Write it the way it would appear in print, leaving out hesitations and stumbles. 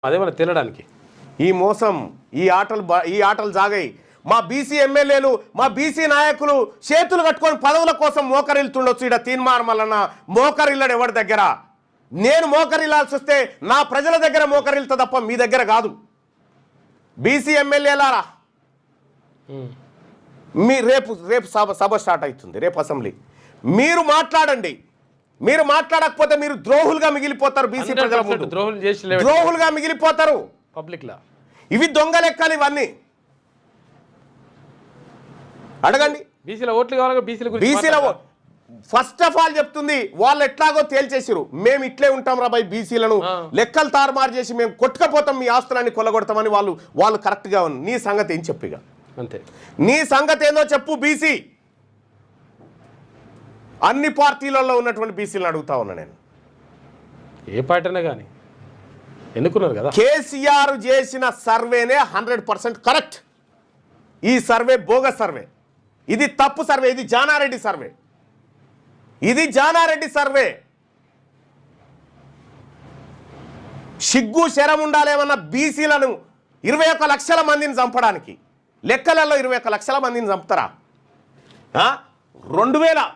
అదే మన తినడానికి ఈ మోసం ఈ ఆటలు జాగాయి. మా బీసీ ఎమ్మెల్యేలు మా బీసీ నాయకులు చేతులు కట్టుకొని పదవుల కోసం మోకరిల్తుండొచ్చు. ఇక్కడ తీన్మార్ మల్లన్న మోకరిల్లడు ఎవరి దగ్గర. నేను మోకరిల్లాల్సి వస్తే నా ప్రజల దగ్గర మోకరిల్తా తప్ప మీ దగ్గర కాదు. బీసీ ఎమ్మెల్యేలారా మీ రేపు సభ స్టార్ట్ అవుతుంది, రేపు అసెంబ్లీ. మీరు మాట్లాడండి. మీరు మాట్లాడకపోతే మీరు ద్రోహులుగా మిగిలిపోతారు. బీసీ ప్రజల ముందు ద్రోహులుగా మిగిలిపోతారు పబ్లిక్ లా. ఇవి దొంగ లెక్కలు ఇవన్నీ. అడగండి. బీసీల ఓట్లు కావాలి. బీసీల ఫస్ట్ ఆఫ్ ఆల్ చెప్తుంది వాళ్ళు ఎట్లాగో తేల్చేసిరు. మేము ఇట్లే ఉంటాం రా బై, బీసీలను లెక్కలు తారుమారు చేసి మేము కొట్టుకపోతాం, మీ ఆస్తులన్నీ కొల్లగొడతామని వాళ్ళు కరెక్ట్గా ఉంది. నీ సంగతి ఏం చెప్పిగా, అంతే. నీ సంగతి ఏందో చెప్పు. బీసీ అన్ని పార్టీలలో ఉన్నటువంటి బీసీలను అడుగుతా ఉన్నా నేను. ఏ పార్టీ అయినా కానీ ఎన్నుకున్నారు కదా. కేసీఆర్ చేసిన సర్వేనే 100% కరెక్ట్. ఈ సర్వే బోగస్ సర్వే, ఇది తప్పు సర్వే, ఇది జానారెడ్డి సర్వే, ఇది జానారెడ్డి సర్వే. సిగ్గు శరం ఉండాలేమన్నా బీసీలను 21 లక్షల మందిని చంపడానికి. లెక్కలలో 21 లక్షల మందిని చంపుతారా? 2000